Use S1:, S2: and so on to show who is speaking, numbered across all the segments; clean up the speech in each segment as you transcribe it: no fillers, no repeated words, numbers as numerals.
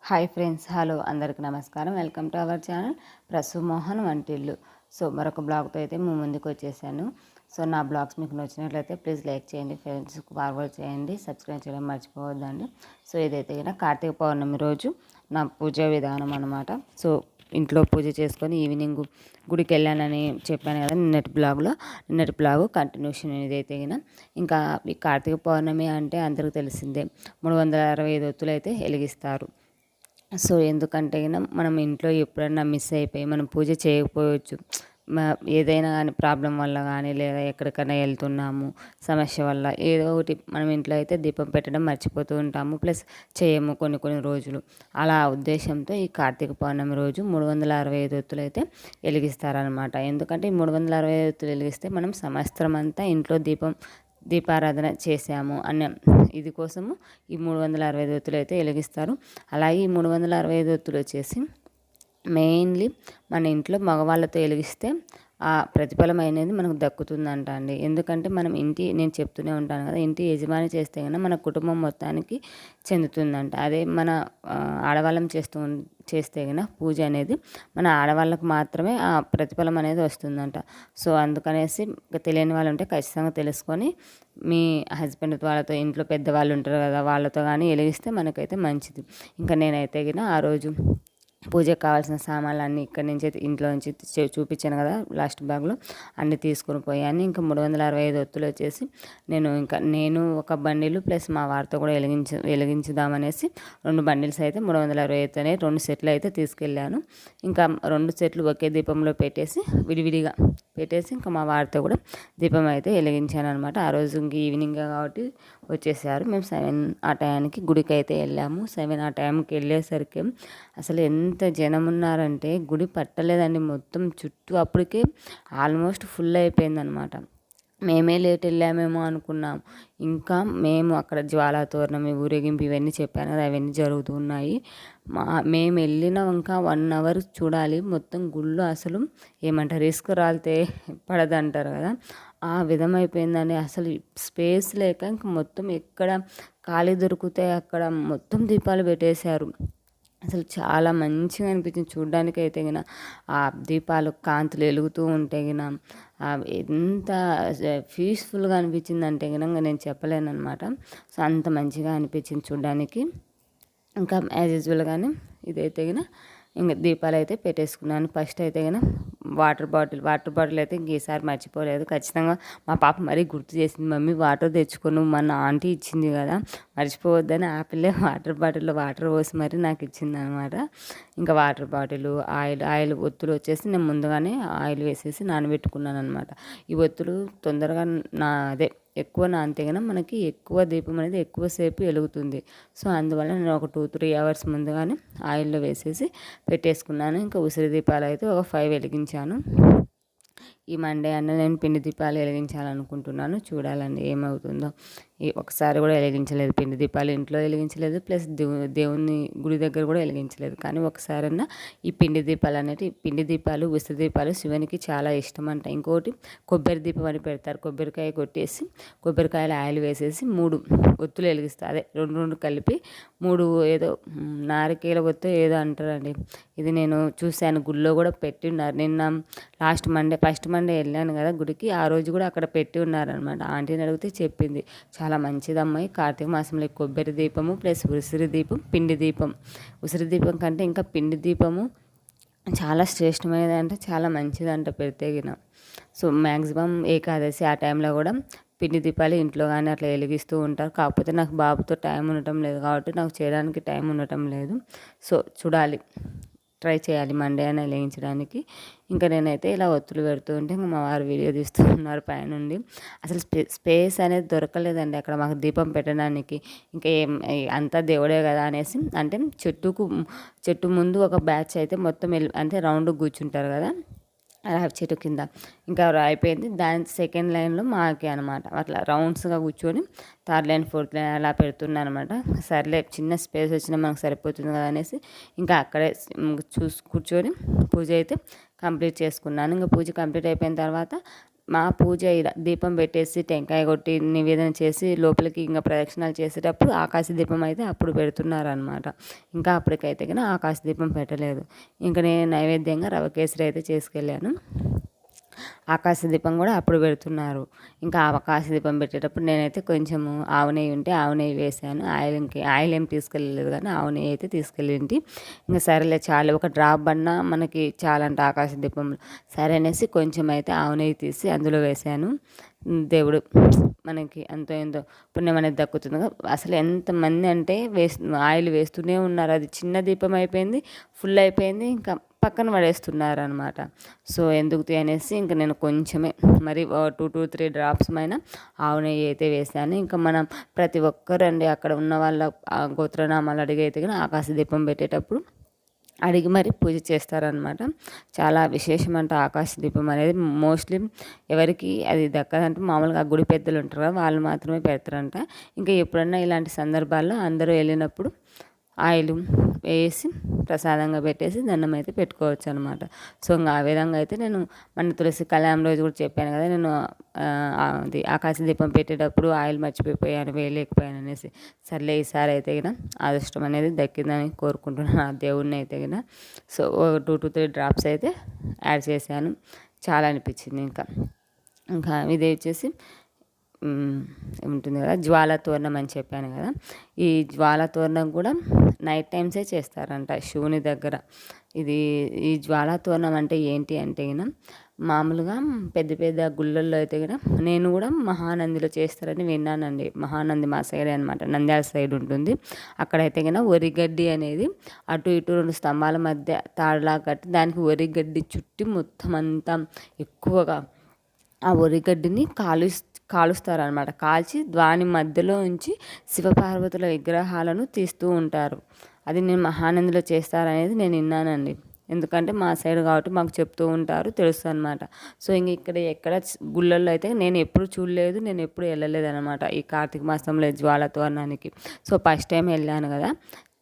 S1: Hi friends, hello అందరికి నమస్కారం. Welcome to our channel Prasu Mohan వంటిల్లు. సో మరొక బ్లాగ్తో అయితే మీ ముందుకు వచ్చేసాను. సో నా బ్లాగ్స్ మీకు నచ్చినట్లయితే ప్లీజ్ లైక్ చేయండి, ఫ్రెండ్స్కి ఫార్వర్డ్ చేయండి, సబ్స్క్రైబ్ చేయడం మర్చిపోవద్దండి. సో ఇదైతే కనుక కార్తీక పౌర్ణమి రోజు నా పూజా విధానం అనమాట. సో ఇంట్లో పూజ చేసుకొని ఈవినింగ్ గుడికి వెళ్ళానని చెప్పాను కదా నిన్నటి బ్లాగు కంటిన్యూషన్ ఇదైతే కనుక. ఇంకా ఈ కార్తీక పౌర్ణమి అంటే అందరికీ తెలిసిందే, 365 ఒత్తులు అయితే వెలిగిస్తారు. సో ఎందుకంటే మనం ఇంట్లో ఎప్పుడైనా మిస్ అయిపోయి మనం పూజ చేయకపోవచ్చు, ఏదైనా కానీ ప్రాబ్లం వల్ల కానీ, లేదా ఎక్కడికైనా వెళ్తున్నాము సమస్య వల్ల ఏదో ఒకటి మనం ఇంట్లో అయితే దీపం పెట్టడం మర్చిపోతూ ఉంటాము, ప్లస్ చేయము కొన్ని రోజులు. అలా ఉద్దేశంతో ఈ కార్తీక పౌర్ణమి రోజు 365 ఒత్తులు అయితే వెలిగిస్తారనమాట. ఎందుకంటే ఈ 365 ఒత్తులు వెలిగిస్తే మనం సంవత్సరం అంతా ఇంట్లో దీపారాధన చేశాము అన్న ఇది కోసము ఈ 365 ఒత్తులు అయితే వెలిగిస్తారు. అలాగే ఈ 365 ఒత్తులు వచ్చేసి మెయిన్లీ మన ఇంట్లో మగవాళ్ళతో వెలిగిస్తే ఆ ప్రతిఫలం అనేది మనకు దక్కుతుందంట అండి. ఎందుకంటే నేను చెప్తూనే ఉంటాను కదా, ఇంటి యజమాని చేస్తే కనుక మన కుటుంబం మొత్తానికి చెందుతుందంట. అదే మన ఆడవాళ్ళం చేస్తే కనుక పూజ అనేది మన ఆడవాళ్ళకు మాత్రమే ఆ ప్రతిఫలం అనేది వస్తుందంట. సో అందుకనేసి తెలియని వాళ్ళు ఉంటే ఖచ్చితంగా తెలుసుకొని మీ హస్బెండ్ వాళ్ళతో, ఇంట్లో పెద్దవాళ్ళు ఉంటారు కదా, వాళ్ళతో కానీ వెలిగిస్తే మనకైతే మంచిది. ఇంకా నేనైతే కనుక ఆ రోజు పూజకు కావాల్సిన సామాన్లు అన్నీ ఇక్కడి నుంచి ఇంట్లో నుంచి చూపించాను కదా లాస్ట్ బ్యాగ్లో, అన్నీ తీసుకొని పోయాను. ఇంకా 365 ఒత్తులు వచ్చేసి నేను ఒక బండిలు ప్లస్ మా వారితో కూడా వెలిగించుదామనేసి 2 బండిల్స్ అయితే 365 అనే 2 సెట్లు అయితే తీసుకెళ్ళాను. ఇంకా 2 సెట్లు ఒకే దీపంలో పెట్టేసి విడివిడిగా పెట్టేసి ఇంకా మా వారితో కూడా దీపం అయితే వెలిగించాను అనమాట. ఆ రోజు ఇంక ఈవినింగ్ కాబట్టి వచ్చేసారు. మేము 7 ఆ టైంకి గుడికి అయితే వెళ్ళాము. 7 ఆ టైంకి వెళ్ళేసరికి అసలు ఎంత జనం ఉన్నారంటే గుడి పట్టలేదండి, మొత్తం చుట్టూ అప్పటికే ఆల్మోస్ట్ ఫుల్ అయిపోయిందనమాట. మేమే లేట్ వెళ్ళామేమో అనుకున్నాం. ఇంకా మేము అక్కడ జ్వాలా తోరణం, ఊరేగింపు ఇవన్నీ చెప్పాను కదా, అవన్నీ జరుగుతున్నాయి. మేము వెళ్ళిన ఇంకా 1 అవర్ చూడాలి. మొత్తం గుళ్ళు అసలు ఏమంటారు, రిస్క్ రాలితే పడదంటారు కదా, ఆ విధమైపోయిందని. అసలు స్పేస్ లేక ఇంక మొత్తం ఎక్కడ ఖాళీ దొరికితే అక్కడ మొత్తం దీపాలు పెట్టేశారు. అసలు చాలా మంచిగా అనిపించింది చూడ్డానికి అయితే గిన. ఆ దీపాలు కాంతులు వెలుగుతూ ఉంటే గిన ఎంత పీస్ఫుల్గా అనిపించింది అంటే గిన నేను చెప్పలేను అనమాట. సో అంత మంచిగా అనిపించింది చూడ్డానికి. ఇంకా యాజ్ యూజువల్గానే ఇదైతే గిన ఇంకా దీపాలు అయితే పెట్టేసుకున్నాను. ఫస్ట్ అయితే గిన వాటర్ బాటిల్ అయితే ఈసారి మర్చిపోలేదు. ఖచ్చితంగా మా పాప మరీ గుర్తు చేసింది, మమ్మీ వాటర్ తెచ్చుకొని మన ఆంటీ ఇచ్చింది కదా మర్చిపోవద్దని, ఆ పిల్లే వాటర్ బాటిల్లో వాటర్ పోసి మరీ నాకు ఇచ్చింది అనమాట. ఇంకా వాటర్ బాటిల్, ఆయిల్ ఒత్తులు వచ్చేసి నేను ముందుగానే ఆయిల్ వేసేసి నానబెట్టుకున్నాను అనమాట. ఈ ఒత్తులు తొందరగా ఎక్కువ నానితే కనుక మనకి ఎక్కువ దీపం అనేది ఎక్కువసేపు వెలుగుతుంది. సో అందువల్ల నేను ఒక 2-3 అవర్స్ ముందుగానే ఆయిల్లో వేసేసి పెట్టేసుకున్నాను. ఇంకా ఉసిరి దీపాలు అయితే ఒక 5 వెలిగించాను. ఈ మండే అన్న నేను పిండి దీపాలు వెలిగించాలనుకుంటున్నాను, చూడాలండి ఏమవుతుందో. ఒకసారి కూడా వెలిగించలేదు పిండి దీపాలు, ఇంట్లో వెలిగించలేదు, ప్లస్ దేవుని గుడి దగ్గర కూడా వెలిగించలేదు. కానీ ఒకసారన్నా ఈ పిండి దీపాలు ఉసిరి దీపాలు శివునికి చాలా ఇష్టం అంట. ఇంకోటి కొబ్బరి దీపం అని పెడతారు, కొబ్బరికాయ కొట్టేసి కొబ్బరికాయలు ఆయిల్ వేసేసి 3 ఒత్తులు వెలిగిస్తారు. అదే 2 కలిపి 3 ఏదో నారికేల ఒత్తు ఏదో అంటారండి. ఇది నేను చూశాను, గుడిలో కూడా పెట్టి ఉన్నారు. నిన్న ఫస్ట్ మండే వెళ్ళాను కదా గుడికి, ఆ రోజు కూడా అక్కడ పెట్టి ఉన్నారనమాట. ఆంటీని అడిగితే చెప్పింది, చాలా మంచిదమ్మాయి, కార్తీక మాసంలో కొబ్బరి దీపము ప్లస్ ఉసిరి దీపం, పిండి దీపం. ఉసిరి దీపం కంటే ఇంకా పిండి దీపము చాలా శ్రేష్టమైనది అంటే చాలా మంచిదంట పెడితేగిన. సో మ్యాక్సిమం ఏకాదశి ఆ టైంలో కూడా పిండి దీపాలు ఇంట్లో కానీ అట్లా వెలిగిస్తూ ఉంటారు. కాకపోతే నాకు బాబుతో టైం ఉండటం లేదు కాబట్టి నాకు చేయడానికి టైం ఉండటం లేదు. సో చూడాలి, ట్రై చేయాలి మండే అని వెలిగించడానికి. ఇంకా నేనైతే ఇలా ఒత్తులు పెడుతూ ఉంటే ఇంకా మా వారు వీడియో తీస్తూ ఉన్నారు పైనుండి. అసలు స్పేస్ అనేది దొరకలేదండి అక్కడ మాకు దీపం పెట్టడానికి. ఇంకా అంతా దేవుడే కదా అనేసి, అంటే చెట్టు ముందు ఒక బ్యాచ్ అయితే మొత్తం అంటే రౌండ్ కూర్చుంటారు కదా రావి చెట్టు కింద, ఇంకా అయిపోయింది. దాని సెకండ్ లైన్లో మాకే అనమాట. అట్లా రౌండ్స్గా కూర్చొని 3rd లైన్ 4th లైన్ అలా పెడుతున్నా అనమాట. సర్లే చిన్న స్పేస్ వచ్చినా మనకు సరిపోతుంది కదా అనేసి ఇంకా అక్కడే కూర్చొని పూజ అయితే కంప్లీట్ చేసుకున్నాను. ఇంకా పూజ కంప్లీట్ అయిపోయిన తర్వాత మా పూజ ఇలా దీపం పెట్టేసి టెంకాయ కొట్టి నివేదన చేసి లోపలికి ఇంకా ప్రదక్షిణాలు చేసేటప్పుడు ఆకాశ దీపం అయితే అప్పుడు పెడుతున్నారనమాట. ఇంకా అప్పటికైతే కానీ ఆకాశ దీపం పెట్టలేదు. ఇంకా నేను నైవేద్యంగా రవ కేసరి అయితే చేసుకెళ్ళాను. ఆకాశ దీపం కూడా అప్పుడు పెడుతున్నారు. ఇంకా ఆకాశ దీపం పెట్టేటప్పుడు నేనైతే కొంచెము ఆవు నెయ్యి ఉంటే ఆవు నెయ్యి వేసాను. ఆయిల్ ఏం తీసుకెళ్ళలేదు కానీ ఆవు నెయ్యి అయితే తీసుకెళ్ళింటి. ఇంకా సరేలే చాలు, ఒక డ్రాప్ అన్నా మనకి చాలంట ఆకాశ దీపంలో. సరే అనేసి కొంచెం అయితే ఆవు నెయ్యి తీసి అందులో వేసాను. దేవుడు మనకి అంతో ఎంతో పుణ్యం అనేది దక్కుతుంది. అసలు ఎంతమంది అంటే ఆయిల్ వేస్తూనే ఉన్నారు. అది చిన్న దీపం అయిపోయింది, ఫుల్ అయిపోయింది, ఇంకా పక్కన పడేస్తున్నారు అనమాట. సో ఎందుకు అనేసి ఇంకా నేను కొంచెమే మరి 2-3 డ్రాప్స్ పైన ఆవు నెయ్యి అయితే వేసాను. ఇంకా మనం ప్రతి ఒక్కరండి అక్కడ ఉన్న వాళ్ళ గోత్రనామాలు అడిగి అయితే కానీ ఆకాశ దీపం పెట్టేటప్పుడు అడిగి మరి పూజ చేస్తారనమాట. చాలా విశేషమంట ఆకాశ దీపం అనేది. మోస్ట్లీ ఎవరికి అది దక్కదంటే మామూలుగా గుడి పెద్దలు ఉంటారు కదా, వాళ్ళు మాత్రమే పెడతారంట. ఇంకా ఎప్పుడన్నా ఇలాంటి సందర్భాల్లో అందరూ వెళ్ళినప్పుడు ఆయిల్ వేసి ప్రసాదంగా పెట్టేసి దండం అయితే పెట్టుకోవచ్చు అనమాట. సో ఇంకా ఆ విధంగా అయితే నేను మన తులసి కళ్యాణం రోజు కూడా చెప్పాను కదా, నేను అది ఆకాశ దీపం పెట్టేటప్పుడు ఆయిల్ మర్చిపోయాను, వేయలేకపోయాను అనేసి. సర్లే ఈసారి అయితే గిన అదృష్టం అనేది దక్కిందని కోరుకుంటున్నాను ఆ దేవుడిని అయితే గిన. సో 2-3 డ్రాప్స్ అయితే యాడ్ చేశాను. చాలా అనిపించింది. ఇంకా ఇది వచ్చేసి ఉంటుంది కదా జ్వాల తోరణం అని చెప్పాను కదా, ఈ జ్వాల తోరణం కూడా నైట్ టైమ్సే చేస్తారంట శివుని దగ్గర. ఈ జ్వాల తోరణం అంటే ఏంటి అంటే గిన మామూలుగా పెద్ద పెద్ద గుళ్ళల్లో అయితే గిన నేను కూడా మహానందిలో చేస్తారని విన్నానండి. మహానంది మా సైడ్ అనమాట, నంద్యాల సైడ్ ఉంటుంది. అక్కడైతే గిన వరిగడ్డి అనేది అటు ఇటు 2 స్తంభాల మధ్య తాడులా కట్టి దానికి వరిగడ్డి చుట్టి మొత్తం అంతా ఎక్కువగా ఆ వరిగడ్డిని కాలుస్తారనమాట. కాల్చి దాని మధ్యలో ఉంచి శివపార్వతుల విగ్రహాలను తీస్తూ ఉంటారు. అది నేను మహానందిలో చేస్తారనేది నేను విన్నానండి. ఎందుకంటే మా సైడ్ కాబట్టి మాకు చెప్తూ ఉంటారు, తెలుసు అనమాట. సో ఇంక ఇక్కడ ఎక్కడ గుళ్ళల్లో అయితే నేను ఎప్పుడు చూడలేదు, నేను ఎప్పుడు వెళ్ళలేదు అనమాట ఈ కార్తీక మాసంలో జ్వాల తోరణానికి. సో ఫస్ట్ టైం వెళ్ళాను కదా,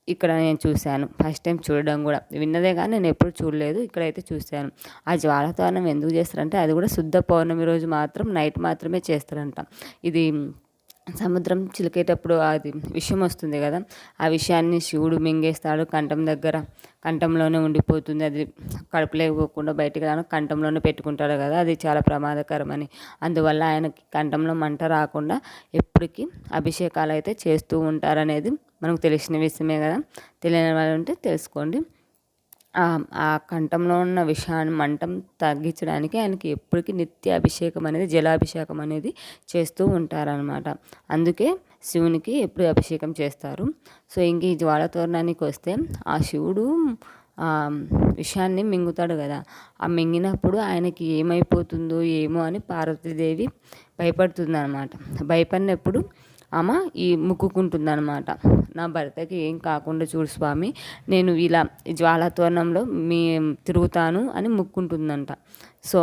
S1: ఇక్కడ నేను చూశాను. ఫస్ట్ టైం చూడడం కూడా, విన్నదే కానీ నేను ఎప్పుడు చూడలేదు, ఇక్కడైతే చూశాను. ఆ జ్వాల తోరణం ఎందుకు చేస్తారంటే అది కూడా శుద్ధ పౌర్ణమి రోజు మాత్రం నైట్ మాత్రమే చేస్తారంట. ఇది సముద్రం చిలికేటప్పుడు అది విషం వస్తుంది కదా, ఆ విషయాన్ని శివుడు మింగేస్తాడు కంఠం దగ్గర, కంఠంలోనే ఉండిపోతుంది. అది కడుపులోకి పోకుండా బయటికి రాను కంఠంలోనే పెట్టుకుంటాడు కదా, అది చాలా ప్రమాదకరమని. అందువల్ల ఆయనకి కంఠంలో మంట రాకుండా ఎప్పటికీ అభిషేకాలు అయితే చేస్తూ ఉంటారనేది మనకు తెలిసిన విషయమే కదా. తెలియని వాళ్ళు ఉంటే తెలుసుకోండి. ఆ కంఠంలో ఉన్న విషాన్ని మంటం తగ్గించడానికి ఆయనకి ఎప్పటికీ నిత్య అభిషేకం అనేది, జలాభిషేకం అనేది చేస్తూ ఉంటారనమాట. అందుకే శివునికి ఎప్పుడు అభిషేకం చేస్తారు. సో ఇంక ఈ జ్వాల తోరణానికి వస్తే ఆ శివుడు విషాన్ని మింగుతాడు కదా, ఆ మింగినప్పుడు ఆయనకి ఏమైపోతుందో ఏమో అని పార్వతీదేవి భయపడుతుంది అనమాట. భయపడినప్పుడు ఆమె మొక్కుకుంటుందన్నమాట. నా భర్తకి ఏం కాకుండా చూడు స్వామి, నేను ఇలా జ్వాల తోరణంలో తిరుగుతాను అని మొక్కుంటుందంట. సో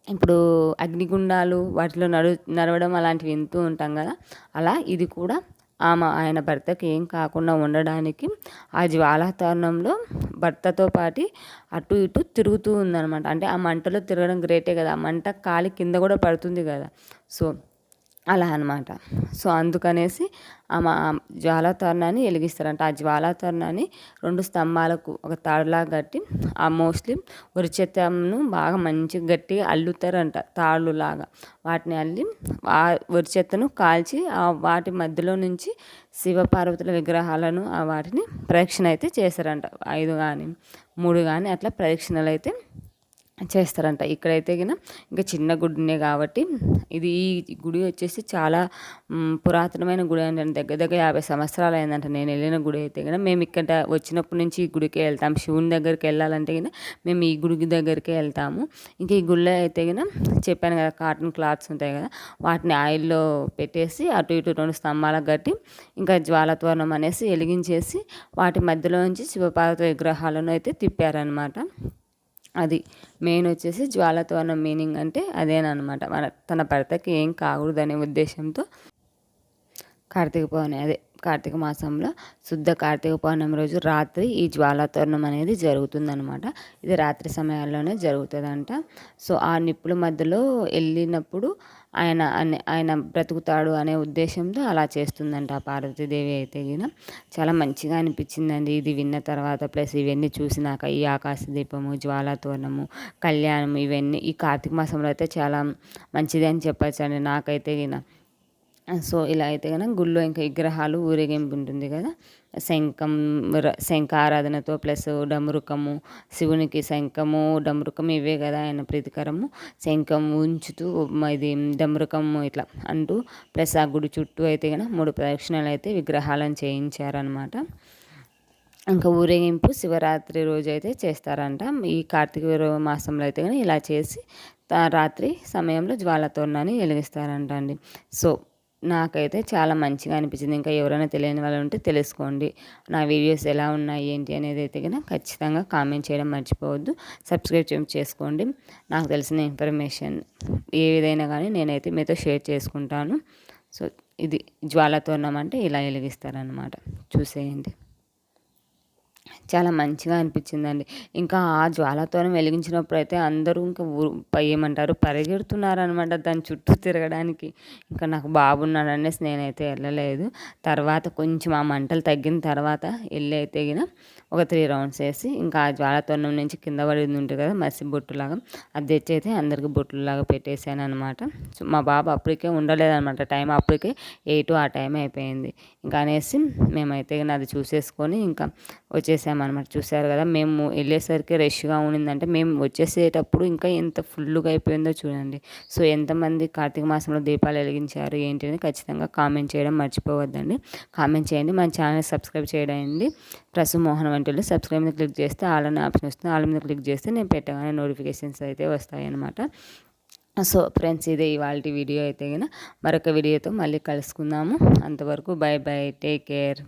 S1: ఇప్పుడు అగ్నిగుండాలు వాటిలో నడవడం అలాంటివి వింటూ ఉంటాం కదా, అలా ఇది కూడా ఆయన భర్తకి ఏం కాకుండా ఉండడానికి ఆ జ్వాల తోరణంలో భర్తతో పాటు అటు ఇటు తిరుగుతూ ఉందన్నమాట. అంటే ఆ మంటలో తిరగడం గ్రేటే కదా, ఆ మంట కాలి కింద కూడా పడుతుంది కదా. సో అలా అనమాట. సో అందుకనేసి ఆమె జ్వాల తోరణాన్ని వెలిగిస్తారంట. ఆ జ్వాల తోరణాన్ని 2 స్తంభాలకు ఒక తాడులాగా కట్టి ఆ మోస్ట్లీ వరిచెత్తను బాగా మంచిగా గట్టిగా అల్లుతారంట తాళ్ళులాగా. వాటిని అల్లి ఆ వరిచెత్తను కాల్చి వాటి మధ్యలో నుంచి శివపార్వతుల విగ్రహాలను వాటిని ప్రదక్షిణ అయితే చేస్తారంట. 5 కానీ 3 కానీ అట్లా ప్రదక్షిణలు అయితే చేస్తారంట. ఇక్కడైతే ఇంకా చిన్న గుడినే కాబట్టి ఈ గుడి వచ్చేసి చాలా పురాతనమైన గుడి అంటే దగ్గర 50 సంవత్సరాలు అయిందంట నేను వెళ్ళిన గుడి అయితే మేము ఇక్కడ వచ్చినప్పటి నుంచి ఈ గుడికే వెళ్తాం. శివుని దగ్గరికి వెళ్ళాలంటే మేము ఈ గుడి దగ్గరికే వెళ్తాము. ఇంకా ఈ గుడిలో అయితే చెప్పాను కదా కాటన్ క్లాత్స్ ఉంటాయి కదా, వాటిని ఆయిల్లో పెట్టేసి అటు ఇటు 2 స్తంభాలకు కట్టి ఇంకా జ్వాల తోరణం అనేసి వెలిగించేసి వాటి మధ్యలో నుంచి శివపార్వతి విగ్రహాలను అయితే తిప్పారనమాట. అది మెయిన్ వచ్చేసి జ్వాల తోరణం మీనింగ్ అంటే అదేనమాట. తన భర్తకి ఏం కాకూడదనే ఉద్దేశంతో కార్తీక కార్తీక మాసంలో శుద్ధ కార్తీక పౌర్ణమి రోజు రాత్రి ఈ జ్వాలాతోరణం అనేది జరుగుతుందనమాట. ఇది రాత్రి సమయాల్లోనే జరుగుతుందంట. సో ఆ నిప్పుల మధ్యలో వెళ్ళినప్పుడు ఆయన బ్రతుకుతాడు అనే ఉద్దేశంతో అలా చేస్తుందంట ఆ పార్వతీదేవి అయితే గిన. చాలా మంచిగా అనిపించిందండి ఇది విన్న తర్వాత. ప్లస్ ఇవన్నీ చూసినాక ఈ ఆకాశ దీపము, జ్వాలాతోరణము, కళ్యాణం ఇవన్నీ ఈ కార్తీక మాసంలో అయితే చాలా మంచిది అని చెప్పచ్చండి నాకైతే గిన. సో ఇలా అయితే కనుక గుళ్ళో ఇంకా విగ్రహాలు ఊరేగింపు ఉంటుంది కదా, శంఖ ఆరాధనతో ప్లస్ డమరుకము, శివునికి శంఖము డమరుకము ఇవే కదా ఆయన ప్రీతికరము. శంఖం ఉంచుతూ ఇది డమరుకము ఇట్లా అంటూ ప్లస్ ఆ గుడి చుట్టూ అయితే కనుక 3 ప్రదక్షిణలు అయితే విగ్రహాలను చేయించారనమాట. ఇంకా ఊరేగింపు శివరాత్రి రోజు అయితే చేస్తారంట. ఈ కార్తీక మాసంలో అయితే కానీ ఇలా చేసి రాత్రి సమయంలో జ్వాలాతోరణాన్ని వెలిగిస్తారంట అండి. సో నాకైతే చాలా మంచిగా అనిపించింది. ఇంకా ఎవరైనా తెలియని వాళ్ళు ఉంటే తెలుసుకోండి. నా వీడియోస్ ఎలా ఉన్నాయి ఏంటి అనేది అయితే కనుక ఖచ్చితంగా కామెంట్ చేయడం మర్చిపోవద్దు. సబ్స్క్రైబ్ చేసుకోండి. నాకు తెలిసిన ఇన్ఫర్మేషన్ ఏ విధైనా కానీ నేనైతే మీతో షేర్ చేసుకుంటాను. సో ఇది జ్వాలాతోరణం అంటే ఇలా వెలిగిస్తారనమాట. చూసేయండి. చాలా మంచిగా అనిపించిందండి. ఇంకా ఆ జ్వాలాతోరణం వెలిగించినప్పుడు అయితే అందరూ ఇంకా ఏమంటారు పరిగెడుతున్నారనమాట దాని చుట్టూ తిరగడానికి. ఇంకా నాకు బాబు ఉన్నాడనేసి నేనైతే వెళ్ళలేదు. తర్వాత కొంచెం ఆ మంటలు తగ్గిన తర్వాత వెళ్ళి అయితే గిన ఒక 3 రౌండ్స్ వేసి ఇంకా ఆ జ్వాలాతోరణం నుంచి కింద పడింది ఉంటుంది కదా మసి బొట్టులాగా, అది తెచ్చి అయితే అందరికి బొట్టులాగా పెట్టేశాను అనమాట. సో మా బాబు అప్పటికే ఉండలేదనమాట. టైం అప్పటికే 8 ఆ టైం అయిపోయింది. ఇంకా అనేసి మేమైతే అది చూసేసుకొని ఇంకా వచ్చేసామన్నమాట. చూసారు కదా మేము వెళ్ళేసరికి రష్గా ఉండిందంటే మేము వచ్చేసేటప్పుడు ఇంకా ఎంత ఫుల్గా అయిపోయిందో చూడండి. సో ఎంతమంది కార్తీక మాసంలో దీపాలు వెలిగించారు ఏంటి అని ఖచ్చితంగా కామెంట్ చేయడం మర్చిపోవద్దండి. కామెంట్ చేయండి. మన ఛానల్ సబ్స్క్రైబ్ చేయండి. ప్రసు మోహన్ వంటిలో సబ్స్క్రైబ్ మీద క్లిక్ చేస్తే ఆల్ అనే ఆప్షన్ వస్తుంది. ఆల్ మీద క్లిక్ చేస్తే నేను పెట్టగానే నోటిఫికేషన్స్ అయితే వస్తాయి అన్నమాట. సో ఫ్రెండ్స్ ఇదే ఇవాళ వీడియో అయితే కనుక మరొక వీడియోతో మళ్ళీ కలుసుకుందాము. అంతవరకు బై బై, టేక్ కేర్.